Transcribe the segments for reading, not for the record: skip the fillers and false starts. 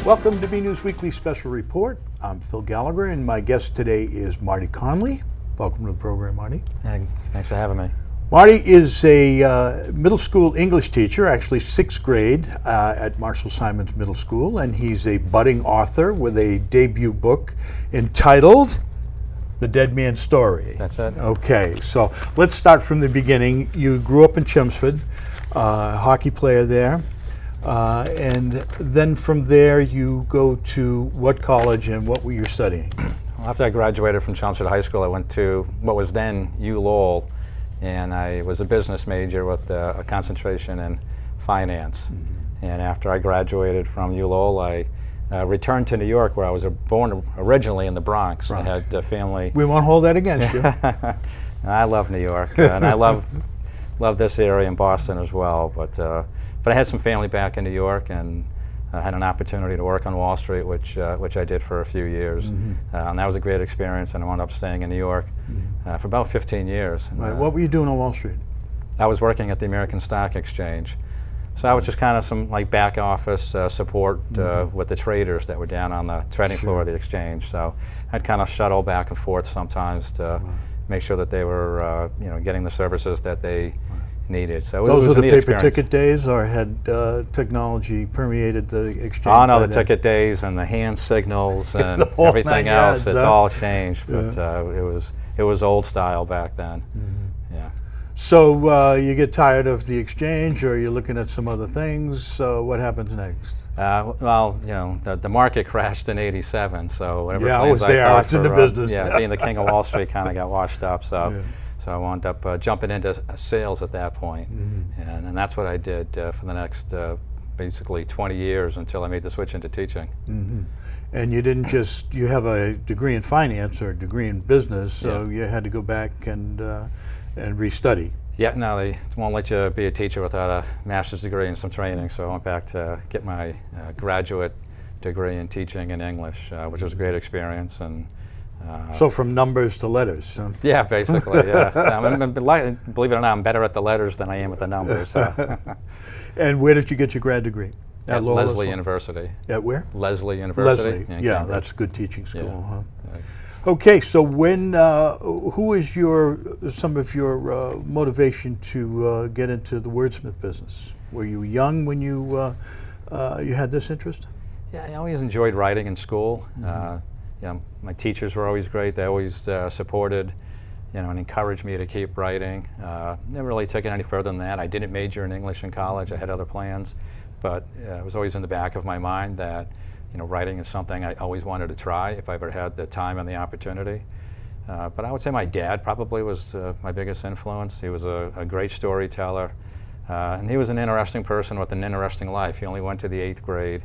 Welcome to BNEWS Weekly Special Report. I'm Phil Gallagher, and my guest today is Marty Conley. Welcome to the program, Marty. Hey, thanks for having me. Marty is a middle school English teacher, actually 6th grade at Marshall Simonds Middle School, and he's a budding author with a debut book entitled The Dead Man's Story. That's it. Okay, so let's start from the beginning. You grew up in Chelmsford, hockey player there. And then from there you go to what college and what were you studying? Well, after I graduated from Chelmsford High School, I went to what was then U Lowell, and I was a business major with a concentration in finance. Mm-hmm. And after I graduated from U Lowell, I returned to New York, where I was born originally in the Bronx. I had a family. We won't hold that against you. I love New York, and I love this area in Boston as well. But I had some family back in New York, and I had an opportunity to work on Wall Street, which I did for a few years. Mm-hmm. And that was a great experience, and I wound up staying in New York for about 15 years. Right. What were you doing on Wall Street? I was working at the American Stock Exchange. So I was just kind of some back office support with the traders that were down on the trading floor of the exchange. So I'd kind of shuttle back and forth sometimes to make sure that they were getting the services that they needed. So those were the paper experience. Ticket days, or had technology permeated the exchange? Oh no, the ticket days and the hand signals and everything else. It's all changed, but it was old style back then. Mm-hmm. Yeah. So you get tired of the exchange, or you're looking at some other things. So what happens next? Well, the market crashed in '87, so whatever I was there. I was in the business. Being the king of Wall Street kind of got washed up. So. So I wound up jumping into sales at that point. Mm-hmm. and that's what I did for the next basically 20 years until I made the switch into teaching. Mm-hmm. And you didn't you have a degree in finance or a degree in business, so you had to go back and restudy. Yeah, no, they won't let you be a teacher without a master's degree and some training, so I went back to get my graduate degree in teaching in English, which was a great experience. And so from numbers to letters. Yeah, basically, yeah. Believe it or not, I'm better at the letters than I am at the numbers. So. And where did you get your grad degree? At Lesley University. At where? Lesley University. Lesley, yeah, that's a good teaching school. Yeah. Huh? Yeah. Okay, so who is some of your motivation to get into the wordsmith business? Were you young when you had this interest? Yeah, I always enjoyed writing in school. Mm-hmm. My teachers were always great. They always supported, and encouraged me to keep writing. Never really took it any further than that. I didn't major in English in college. I had other plans, but it was always in the back of my mind that, writing is something I always wanted to try if I ever had the time and the opportunity. But I would say my dad probably was my biggest influence. He was a great storyteller, and he was an interesting person with an interesting life. He only went to the 8th grade.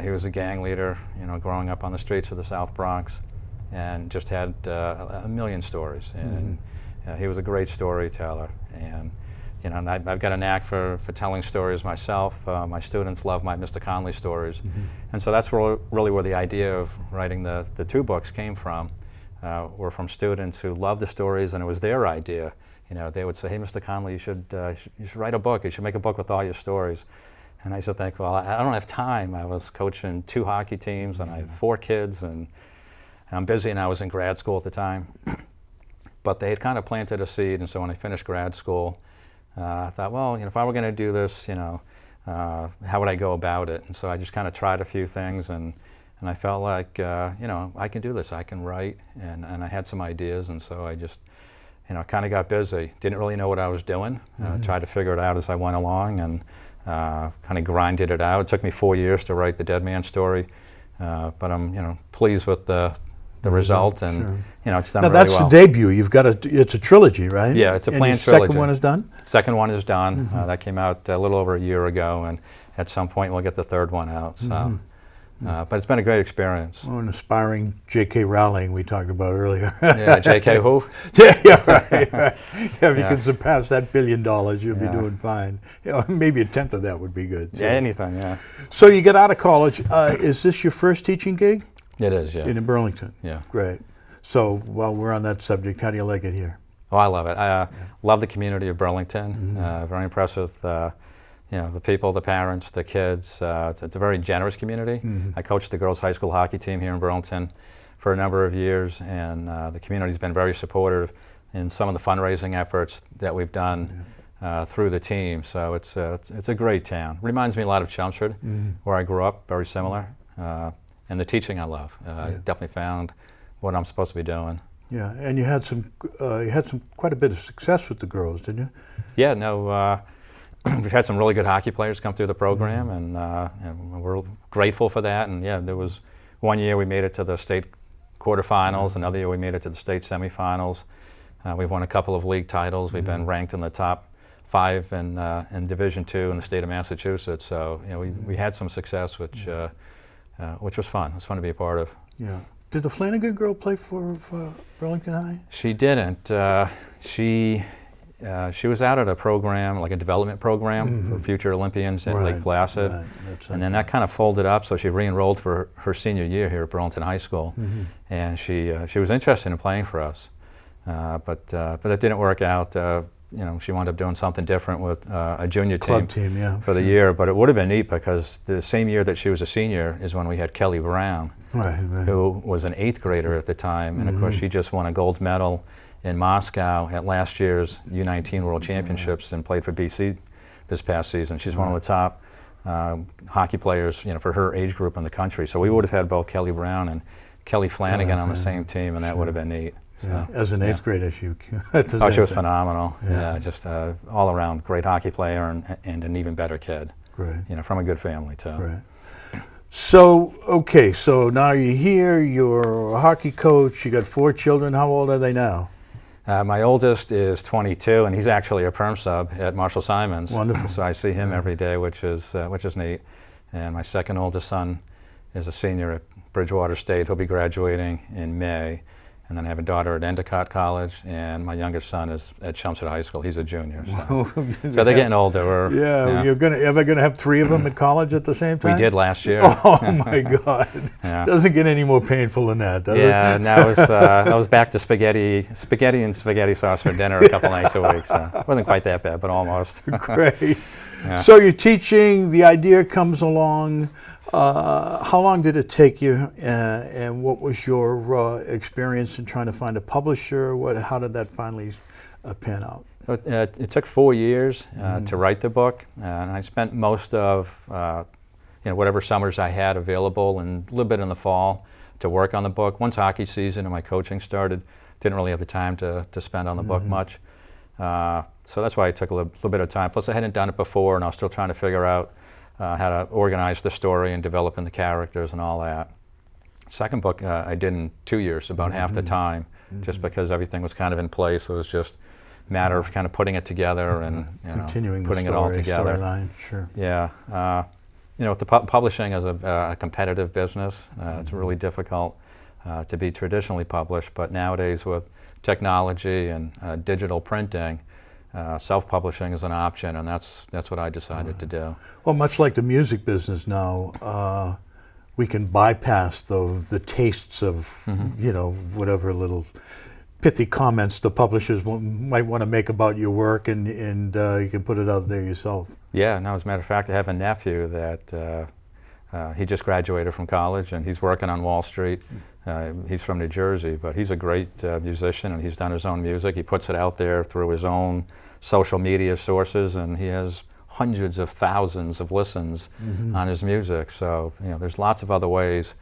He was a gang leader, growing up on the streets of the South Bronx, and just had a million stories. And he was a great storyteller. And and I've got a knack for telling stories myself. My students love my Mr. Conley stories, and so that's really where the idea of writing the 2 books came from. Were from students who loved the stories, and it was their idea. They would say, "Hey, Mr. Conley, you should write a book. You should make a book with all your stories." And I used to think, well, I don't have time. I was coaching 2 hockey teams, and I had 4 kids, and I'm busy, and I was in grad school at the time. But they had kind of planted a seed, and so when I finished grad school, I thought, well, if I were going to do this, how would I go about it? And so I just kind of tried a few things, and I felt like, I can do this. I can write, and I had some ideas, and so I just, kind of got busy. Didn't really know what I was doing. Tried to figure it out as I went along, and kind of grinded it out. It took me 4 years to write The Dead Man's Story, but I'm pleased with the result, and it's done now really well. Now that's the debut. You've got it's a trilogy, right? Yeah, it's a planned trilogy. trilogy. Second one is done? Second one is done. That came out a little over a year ago, and at some point we'll get the third one out. So. But it's been a great experience. Oh, an aspiring Jk Rowling we talked about earlier. Yeah, Jk who? Yeah, right. If you can surpass that $1 billion, you'll be doing fine. Maybe a tenth of that would be good. Yeah, anything, yeah. So you get out of college. Is this your first teaching gig? It is, yeah. In Burlington? Yeah. Great. So while we're on that subject, how do you like it here? Oh, I love it. I love the community of Burlington. Very impressed with the people, the parents, the kids. It's a very generous community. I coached the girls' high school hockey team here in Burlington for a number of years, and the community's been very supportive in some of the fundraising efforts that we've done through the team. So it's a great town. Reminds me a lot of Chelmsford, where I grew up, very similar. And the teaching I love. Definitely found what I'm supposed to be doing. Yeah, and you had some quite a bit of success with the girls, didn't you? Yeah, no, we've had some really good hockey players come through the program, and we're grateful for that. And yeah, there was one year we made it to the state quarterfinals, another year we made it to the state semifinals. We've won a couple of league titles. We've been ranked in the top 5 in Division II in the state of Massachusetts. So we had some success, which was fun. It was fun to be a part of. Yeah. Did the Flanagan girl play for Burlington High? She didn't. She was out at a program, like a development program for future Olympians at Lake Placid. Right. And then that kind of folded up, so she re-enrolled for her senior year here at Burlington High School. And she was interested in playing for us. But that didn't work out. She wound up doing something different with a junior club team yeah, for the year. But it would have been neat because the same year that she was a senior is when we had Kelly Brown, who was an 8th grader at the time. And of course, she just won a gold medal in Moscow at last year's U19 World Championships and played for BC this past season. She's one of the top hockey players, for her age group in the country. So we would have had both Kelly Brown and Kelly Flanagan on the same team, and that would have been neat. Yeah. As an 8th grader, she was phenomenal. Yeah, just all around great hockey player and an even better kid. Great. From a good family too. Great. So now you're here. You're a hockey coach. You got 4 children. How old are they now? My oldest is 22, and he's actually a perm sub at Marshall Simonds. Wonderful. So I see him every day, which is neat. And my second oldest son is a senior at Bridgewater State. He'll be graduating in May. And then I have a daughter at Endicott College, and my youngest son is at Chelmsford High School. He's a junior. So they're getting older. You're ever going to have 3 of them at college at the same time? We did last year. Oh my God! Doesn't get any more painful than that, does it? Yeah. Now I was back to spaghetti and spaghetti sauce for dinner a couple nights a week. So it wasn't quite that bad, but almost. Great. Yeah. So you're teaching. The idea comes along. How long did it take you, and what was your experience in trying to find a publisher? How did that finally pan out? It took 4 years to write the book, and I spent most of whatever summers I had available and a little bit in the fall to work on the book. Once hockey season and my coaching started, didn't really have the time to spend on the book much. So that's why it took a little bit of time. Plus I hadn't done it before, and I was still trying to figure out how to organize the story and developing the characters and all that. Second book I did in 2 years, about half the time, just because everything was kind of in place. It was just a matter of kind of putting it together and continuing putting the it all together. Storyline, sure. Yeah, with the publishing as a competitive business, it's really difficult to be traditionally published. But nowadays with technology and digital printing, self-publishing is an option, and that's what I decided to do. Well, much like the music business now, we can bypass the tastes of whatever little pithy comments the publishers might want to make about your work, and you can put it out there yourself. Yeah, no, as a matter of fact, I have a nephew that he just graduated from college, and he's working on Wall Street. He's from New Jersey, but he's a great musician, and he's done his own music. He puts it out there through his own social media sources, and he has hundreds of thousands of listens on his music. So there's lots of other ways,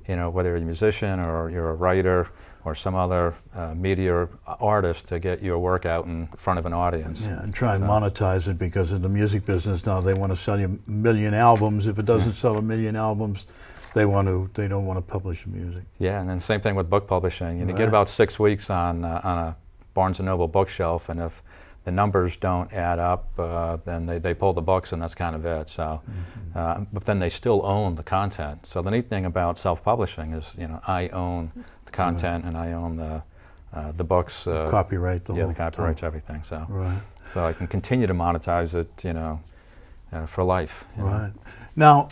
whether you're a musician or you're a writer or some other media artist, to get your work out in front of an audience. Yeah, and try and monetize it, because in the music business now they want to sell you 1 million albums. If it doesn't sell 1 million albums, they don't want to publish the music. Yeah, and then same thing with book publishing. You get about 6 weeks on a Barnes & Noble bookshelf, and if the numbers don't add up, then they pull the books, and that's kind of it. So, but then they still own the content. So the neat thing about self-publishing is, I own the content, and I own the books. Copyright the whole. Yeah, the copyrights, everything. So, right. So I can continue to monetize it, for life. Right. Now,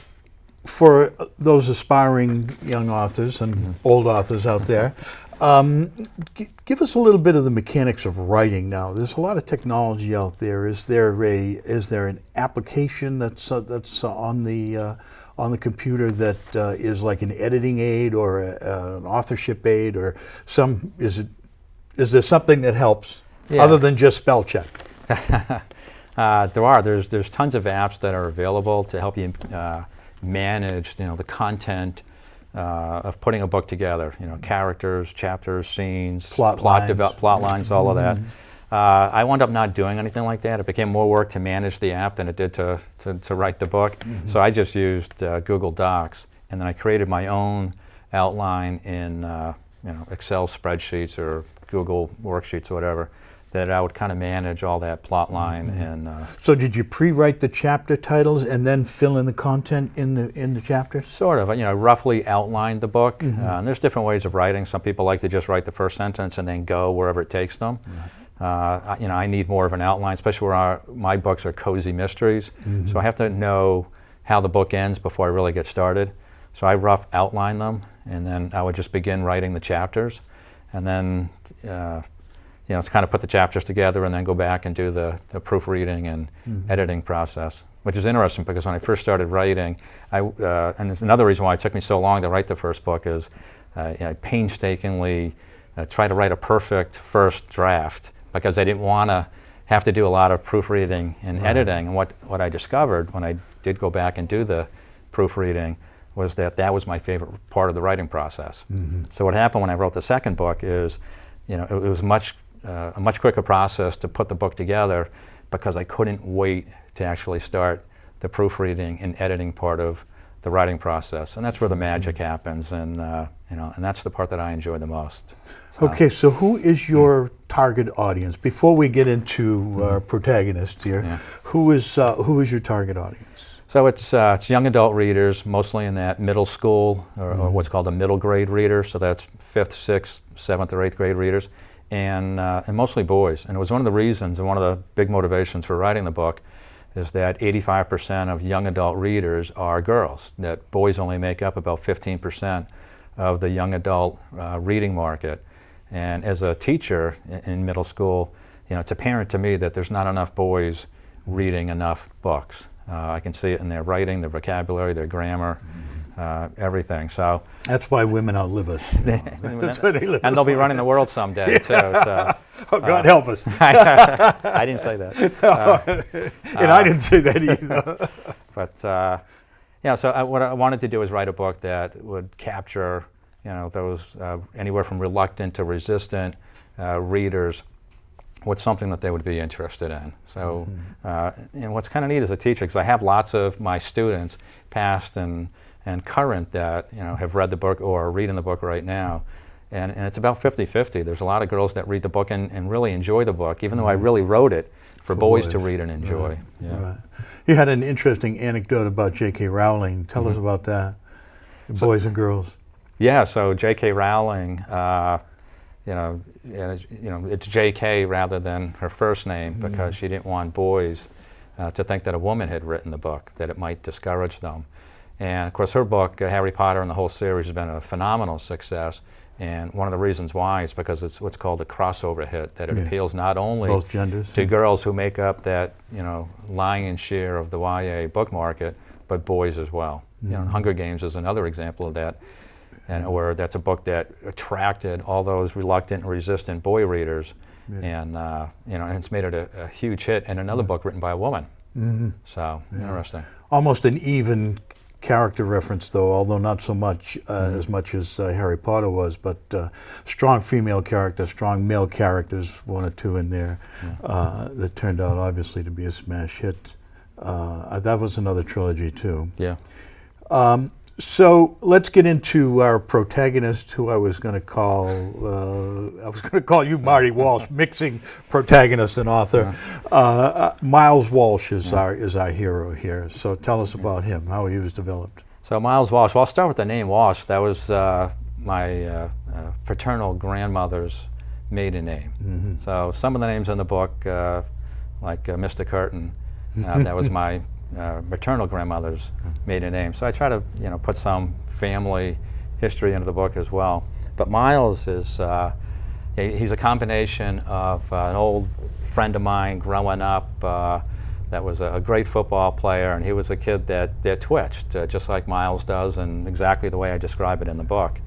for those aspiring young authors and old authors out there, Give us a little bit of the mechanics of writing now. There's a lot of technology out there. Is there an application that's on the computer that is like an editing aid or an authorship aid, or is there something that helps other than just spell check? There's tons of apps that are available to help you manage the content of putting a book together. Characters, chapters, scenes, plot lines, all of that. I wound up not doing anything like that. It became more work to manage the app than it did to write the book. So I just used Google Docs, and then I created my own outline in Excel spreadsheets or Google worksheets or whatever, that I would kind of manage all that plot line. And so did you pre-write the chapter titles and then fill in the content in the chapters? Sort of. Roughly outlined the book. And there's different ways of writing. Some people like to just write the first sentence and then go wherever it takes them. I need more of an outline, especially where my books are cozy mysteries. So I have to know how the book ends before I really get started. So I rough outline them, and then I would just begin writing the chapters, and then to kind of put the chapters together and then go back and do the proofreading and editing process, which is interesting because when I first started writing, and there's another reason why it took me so long to write the first book is I painstakingly try to write a perfect first draft because I didn't want to have to do a lot of proofreading and editing. And what I discovered when I did go back and do the proofreading was that was my favorite part of the writing process. So what happened when I wrote the second book is, it was a much quicker process to put the book together because I couldn't wait to actually start the proofreading and editing part of the writing process, and that's where the magic happens, and and that's the part that I enjoy the most. Okay, so who is your target audience? Before we get into Protagonist here, who is your target audience? So it's young adult readers, mostly in that middle school or what's called a middle grade reader. So that's 5th, 6th, 7th, or 8th grade readers, and mostly boys. And it was one of the reasons and one of the big motivations for writing the book is that 85% of young adult readers are girls. That boys only make up about 15% of the young adult reading market. And as a teacher in middle school, it's apparent to me that there's not enough boys reading enough books. I can see it in their writing, their vocabulary, their grammar, everything. So that's why women outlive us. That's why they live. And they'll be running the world someday too. So, oh, God help us. I didn't say that. And I didn't say that either. But so what I wanted to do is write a book that would capture, those anywhere from reluctant to resistant readers. What's something that they would be interested in. So, what's kind of neat as a teacher, because I have lots of my students, past and current, that have read the book or are reading the book right now, and it's about 50-50. There's a lot of girls that read the book and really enjoy the book, even though I really wrote it for boys to read and enjoy. Right. Yeah. Right. You had an interesting anecdote about Jk Rowling. Tell us about that. Boys and girls. Yeah. So Jk Rowling. It's Jk rather than her first name because she didn't want boys to think that a woman had written the book, that it might discourage them. And of course her book, Harry Potter and the whole series, has been a phenomenal success. And one of the reasons why is because it's what's called a crossover hit, that it appeals not only both genders to girls who make up that lion's share of the YA book market, but boys as well. Hunger Games is another example of that. And where that's a book that attracted all those reluctant and resistant boy readers, and it's made it a huge hit. And another book written by a woman. So interesting. Almost an even character reference, though, although not so much as much as Harry Potter was, but strong female characters, strong male characters, one or two in there that turned out obviously to be a smash hit. That was another trilogy too. Yeah. So let's get into our protagonist, who I was going to call you Marty Walsh, mixing protagonist and author. Miles Walsh is our hero here. So tell us about him, how he was developed. So Miles Walsh. Well, I'll start with the name Walsh. That was my paternal grandmother's maiden name. So some of the names in the book, like Mr. Curtin, that was my maternal grandmother's maiden name. So I try to put some family history into the book as well. But Miles is, he's a combination of an old friend of mine growing up that was a great football player, and he was a kid that twitched, just like Miles does, and exactly the way I describe it in the book.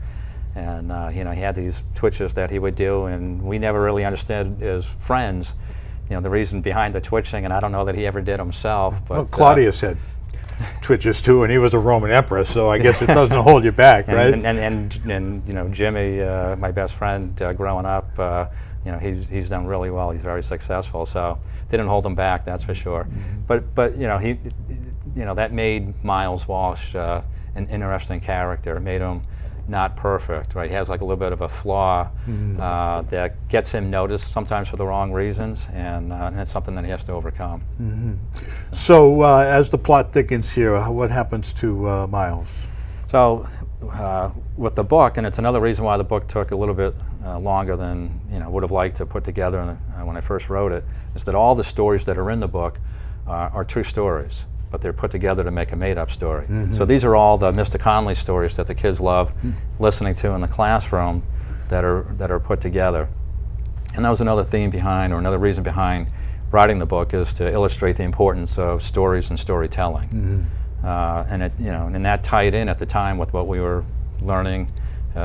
And he had these twitches that he would do, and we never really understood as friends, the reason behind the twitching, and I don't know that he ever did himself. But well, Claudius had twitches too, and he was a Roman emperor, so I guess it doesn't hold you back, right? And Jimmy, my best friend growing up, he's done really well. He's very successful, so didn't hold him back, that's for sure. Mm-hmm. But he, that made Miles Walsh an interesting character. It made him not perfect, right? He has like a little bit of a flaw that gets him noticed sometimes for the wrong reasons, and it's something that he has to overcome. Mm-hmm. So as the plot thickens here, what happens to Miles? So with the book, and it's another reason why the book took a little bit longer than would have liked to put together when I first wrote it, is that all the stories that are in the book are true stories, but they're put together to make a made-up story. Mm-hmm. So these are all the Mr. Conley stories that the kids love listening to in the classroom that are put together. And that was another theme behind, or another reason behind writing the book, is to illustrate the importance of stories and storytelling. Mm-hmm. And that tied in at the time with what we were learning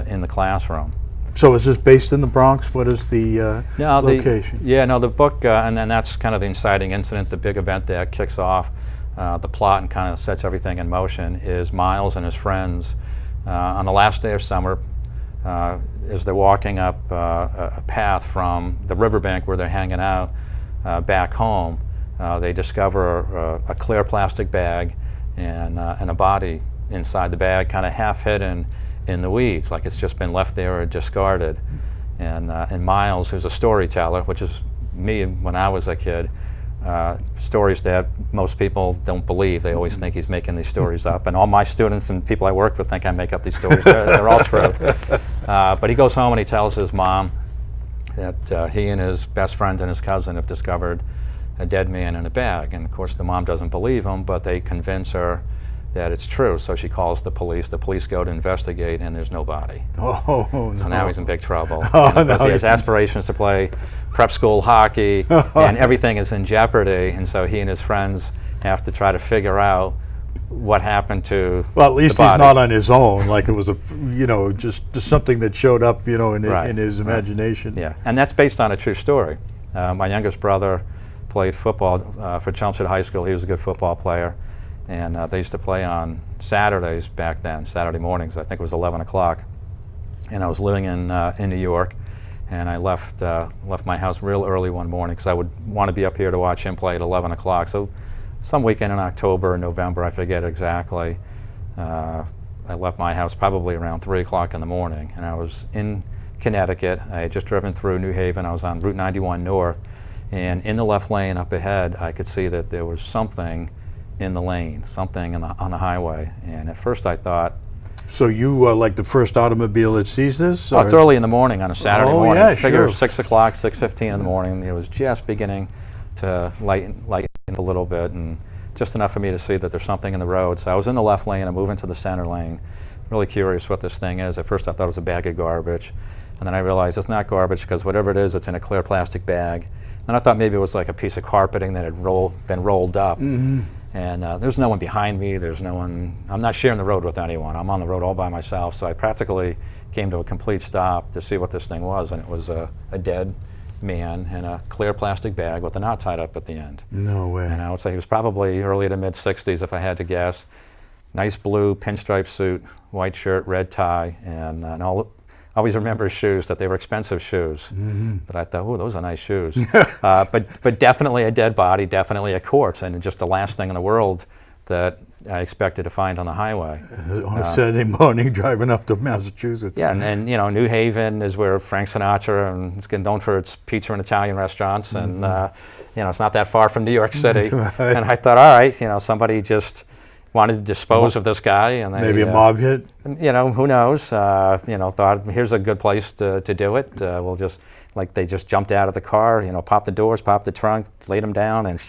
in the classroom. So is this based in the Bronx? What is the location? The book, and then that's kind of the inciting incident, the big event that kicks off the plot and kind of sets everything in motion, is Miles and his friends on the last day of summer, as they're walking up a path from the riverbank where they're hanging out back home, they discover a clear plastic bag and a body inside the bag, kind of half hidden in the weeds, like it's just been left there or discarded. And Miles, who's a storyteller, which is me when I was a kid, stories that most people don't believe. They always think he's making these stories up, and all my students and people I work with think I make up these stories. They're all true. But he goes home and he tells his mom that he and his best friend and his cousin have discovered a dead man in a bag. And of course the mom doesn't believe him, but they convince her that it's true. So she calls the police. The police go to investigate, and there's no body. Oh, no. So now he's in big trouble. Oh, and no. He has aspirations to play prep school hockey, and everything is in jeopardy. And so he and his friends have to try to figure out what happened to Well, at least the he's body. not on his own, like it was just something that showed up, in his imagination. Yeah, and that's based on a true story. My youngest brother played football for Chelmsford High School. He was a good football player. And they used to play on Saturdays back then, Saturday mornings. I think it was 11 o'clock. And I was living in New York, and I left my house real early one morning because I would want to be up here to watch him play at 11 o'clock. So some weekend in October or November, I forget exactly, I left my house probably around 3 o'clock in the morning, and I was in Connecticut. I had just driven through New Haven. I was on Route 91 North, and in the left lane up ahead, I could see that there was something in the lane, something on the highway. And at first I thought... So you like the first automobile that sees this? Well, it's early in the morning on a Saturday morning. Yeah, Figure sure. 6 o'clock, 6:15 in the morning. It was just beginning to lighten a little bit, and just enough for me to see that there's something in the road. So I was in the left lane. I move into the center lane, really curious what this thing is. At first I thought it was a bag of garbage, and then I realized it's not garbage because whatever it is, it's in a clear plastic bag. And I thought maybe it was like a piece of carpeting that had been rolled up. Mm-hmm. And there's no one behind me. There's no one. I'm not sharing the road with anyone. I'm on the road all by myself. So I practically came to a complete stop to see what this thing was, and it was a dead man in a clear plastic bag with a knot tied up at the end. No way. And I would say he was probably early to mid-60s, if I had to guess. Nice blue pinstripe suit, white shirt, red tie, and I always remember his shoes, that they were expensive shoes. Mm-hmm. But I thought, oh, those are nice shoes. But definitely a dead body, definitely a corpse, and just the last thing in the world that I expected to find on the highway. On a Saturday morning driving up to Massachusetts. Yeah, and New Haven is where Frank Sinatra, and it's known for its pizza and Italian restaurants, and it's not that far from New York City. Right. And I thought, all right, somebody just wanted to dispose of this guy, and they, Maybe a mob hit. Who knows? Thought here's a good place to do it. We'll just they just jumped out of the car, popped the doors, popped the trunk, laid him down, and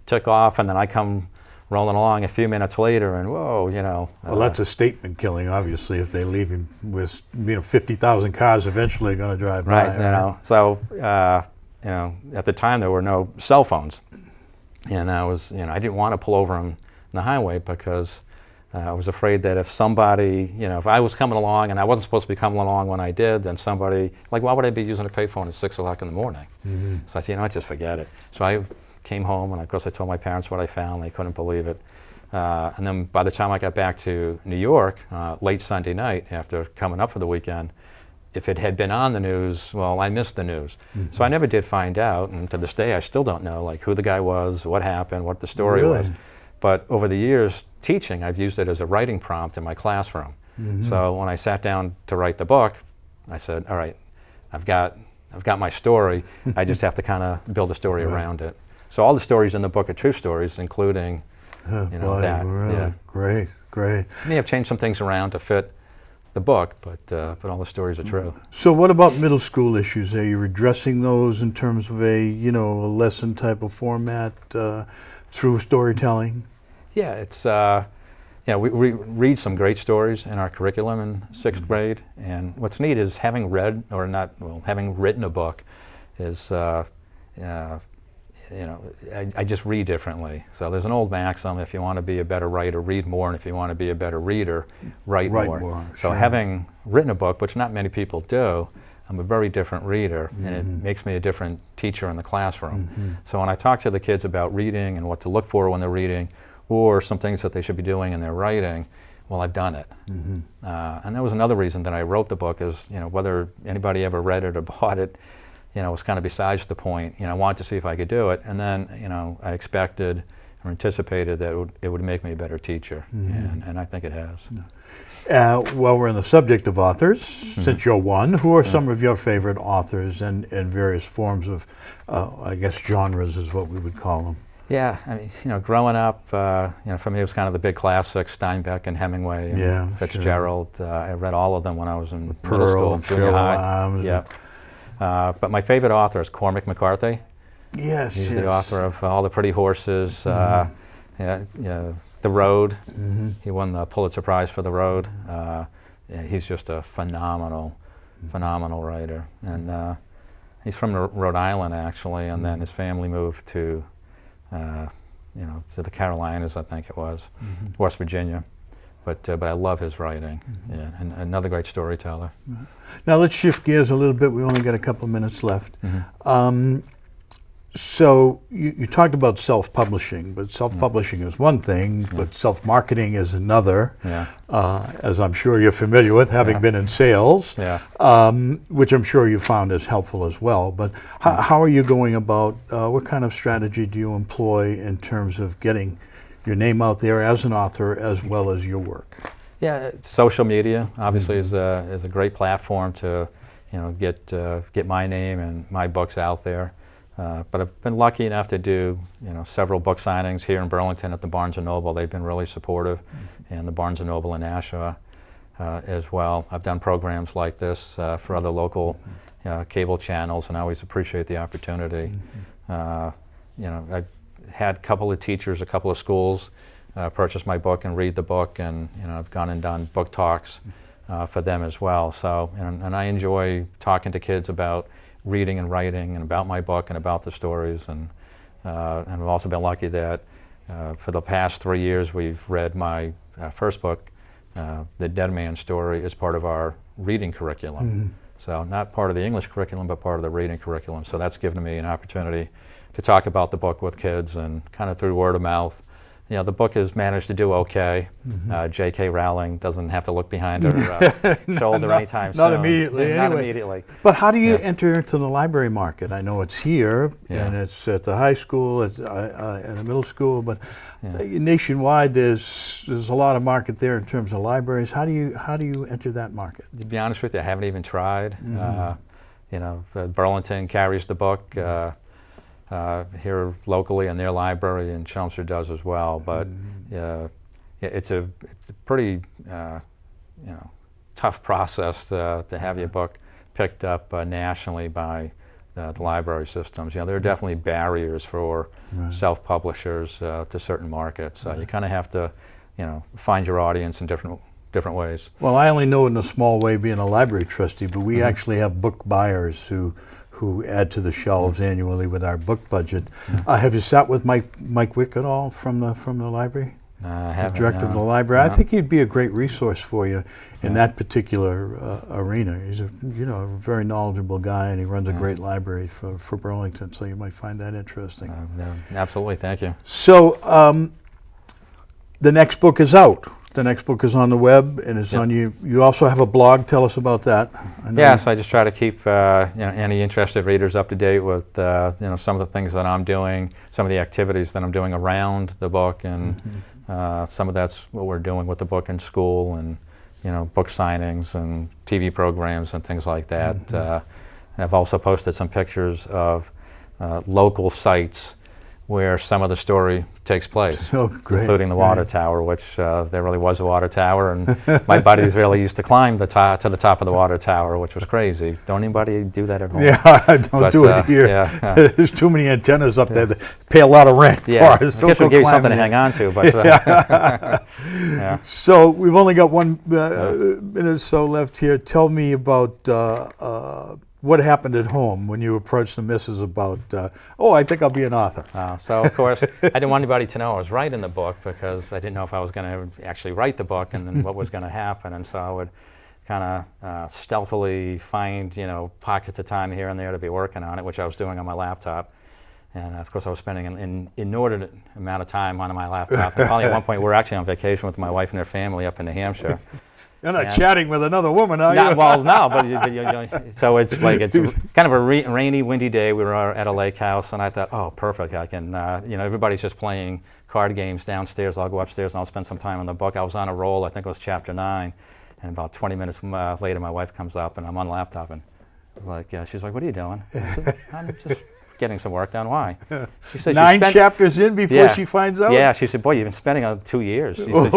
took off. And then I come rolling along a few minutes later, and whoa, you know. Well, that's a statement killing, obviously, if they leave him with 50,000 cars eventually going to drive by. Right, you know. So, you know, at the time there were no cell phones, and I didn't want to pull over on the highway because I was afraid that if somebody, you know, if I was coming along and I wasn't supposed to be coming along when I did, then somebody, like, why would I be using a payphone at 6 o'clock in the morning? Mm-hmm. So I said, you know, just forget it. So I came home, and of course I told my parents what I found. They couldn't believe it. And then by the time I got back to New York, late Sunday night, after coming up for the weekend, if it had been on the news, well, I missed the news. Mm-hmm. So I never did find out, and to this day I still don't know, like, who the guy was, what happened, what the story was. But over the years teaching, I've used it as a writing prompt in my classroom. Mm-hmm. So when I sat down to write the book, I said, all right, I've got my story. I just have to kind of build a story around it. So all the stories in the book are true stories, including that. Really? Yeah. Great. I may have changed some things around to fit the book, but all the stories are true. So what about middle school issues? Are you addressing those in terms of a lesson type of format through storytelling? Yeah, it's we read some great stories in our curriculum in 6th grade, and what's neat is having written a book is I just read differently. So there's an old maxim: if you want to be a better writer, read more, and if you want to be a better reader, write more. So having written a book, which not many people do, I'm a very different reader, and it makes me a different teacher in the classroom. Mm-hmm. So when I talk to the kids about reading and what to look for when they're reading, or some things that they should be doing in their writing, well, I've done it. Mm-hmm. And that was another reason that I wrote the book, is whether anybody ever read it or bought it, was kind of besides the point. I wanted to see if I could do it, and then I expected or anticipated that it would make me a better teacher, and I think it has. Well, we're on the subject of authors, since you're one. Who are some of your favorite authors in various forms of, I guess, genres is what we would call them? Yeah, I mean, growing up, for me it was kind of the big classics: Steinbeck and Hemingway and Fitzgerald. Sure. I read all of them when I was in middle school and junior high. Yeah. But my favorite author is Cormac McCarthy. Yes, he's the author of All the Pretty Horses, The Road. Mm-hmm. He won the Pulitzer Prize for The Road. He's just a phenomenal writer, and he's from Rhode Island actually, and then his family moved to the Carolinas, I think it was, West Virginia. But I love his writing, and another great storyteller. Now let's shift gears a little bit. We only got a couple of minutes left. So you talked about self-publishing, but self-publishing is one thing, but self-marketing is another, as I'm sure you're familiar with, having been in sales, which I'm sure you found is helpful as well. But how are you going about, what kind of strategy do you employ in terms of getting your name out there as an author as well as your work? Yeah, social media obviously is a great platform to get my name and my books out there. But I've been lucky enough to do several book signings here in Burlington at the Barnes & Noble. They've been really supportive, and the Barnes & Noble in Nashua as well. I've done programs like this for other local cable channels, and I always appreciate the opportunity. I've had a couple of teachers, a couple of schools purchase my book and read the book, and I've gone and done book talks for them as well. So, and I enjoy talking to kids about reading and writing and about my book and about the stories, and I've also been lucky that for the past 3 years we've read my first book, The Dead Man's Story, as part of our reading curriculum. So not part of the English curriculum, but part of the reading curriculum. So that's given me an opportunity to talk about the book with kids, and kind of through word of mouth. The book has managed to do okay. Jk Rowling doesn't have to look behind her shoulder anytime soon. Not immediately, anyway. Not immediately. But how do you enter into the library market? I know it's here, and it's at the high school, at the middle school, but nationwide there's a lot of market there in terms of libraries. How do you enter that market? To be honest with you, I haven't even tried. Burlington carries the book. Here locally, and their library in Chelmsford does as well. But it's a pretty tough process to have your book picked up nationally by the library systems. There are definitely barriers for self-publishers to certain markets. You kind of have to, find your audience in different ways. Well, I only know in a small way being a library trustee, but we actually have book buyers who add to the shelves annually with our book budget. Have you sat with Mike Wick at all from the library? I haven't, Director of the library. I think he'd be a great resource for you in that particular arena. He's a very knowledgeable guy, and he runs a great library for Burlington. So you might find that interesting. Absolutely, thank you. So the next book is out. The next book is on the web, and it's on you. You also have a blog. Tell us about that. Yes, I just try to keep any interested readers up to date with some of the things that I'm doing, some of the activities that I'm doing around the book, and some of that's what we're doing with the book in school, and book signings and TV programs and things like that. I've also posted some pictures of local sites where some of the story takes place, including the water tower, which there really was a water tower, and my buddies really used to climb to the top of the water tower, which was crazy. Don't anybody do that at home? Yeah, don't do it here. There's too many antennas up there that pay a lot of rent for us. I guess we gave you something to hang on to. But So we've only got 1 minute or so left here. Tell me about what happened at home when you approached the missus about, I think I'll be an author? So, of course, I didn't want anybody to know I was writing the book, because I didn't know if I was going to actually write the book and then what was going to happen. And so I would kind of stealthily find, pockets of time here and there to be working on it, which I was doing on my laptop. And, of course, I was spending an inordinate amount of time on my laptop. And finally, at one point, we were actually on vacation with my wife and her family up in New Hampshire. You're not chatting with another woman, are you? Well, no, but so it's kind of a rainy, windy day. We were at a lake house, and I thought, oh, perfect. I can, everybody's just playing card games downstairs. I'll go upstairs and I'll spend some time on the book. I was on a roll. I think it was chapter 9, and about 20 minutes later, my wife comes up, and I'm on the laptop, and she's like, "What are you doing?" I said, "I'm just getting some work done." "Why?" She said, 9 chapters in before she finds out? Yeah, she said, "Boy, you've been spending 2 years." She said,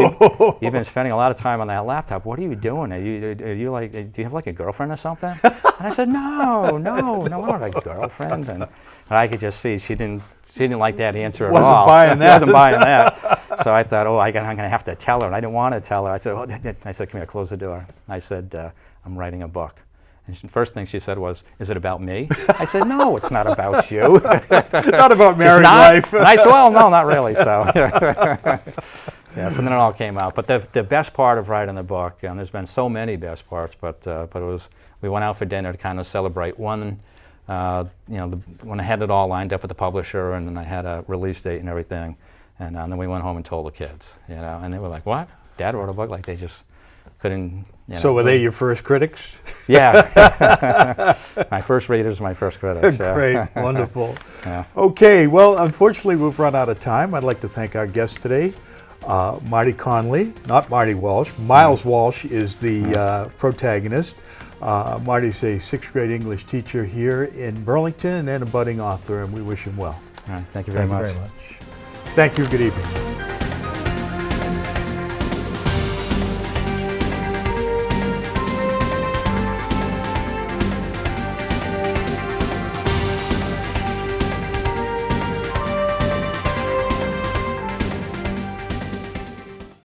you've been spending a lot of time on that laptop. What are you doing? Are you like, do you have like a girlfriend or something? And I said, no, I don't have a girlfriend. And I could just see she didn't like that answer at all. Wasn't buying that. So I thought, I'm going to have to tell her. And I didn't want to tell her. I said, "Come here, close the door." I said, "I'm writing a book." And the first thing she said was, "Is it about me?" I said, "No, it's not about you." Not about married life. And I said, "Well, no, not really." So, so then it all came out. But the best part of writing the book, and there's been so many best parts, but it was, we went out for dinner to kind of celebrate one. When I had it all lined up with the publisher, and then I had a release date and everything, and then we went home and told the kids, and they were like, "What? Dad wrote a book?" Like they just couldn't. So were they your first critics? Yeah. My first readers, my first critics. Great, wonderful. Okay, well, unfortunately, we've run out of time. I'd like to thank our guest today, Marty Conley, not Marty Walsh. Miles Walsh is the protagonist. Marty's a 6th grade English teacher here in Burlington and a budding author, and we wish him well. All right, thank you very much. Thank you. Good evening.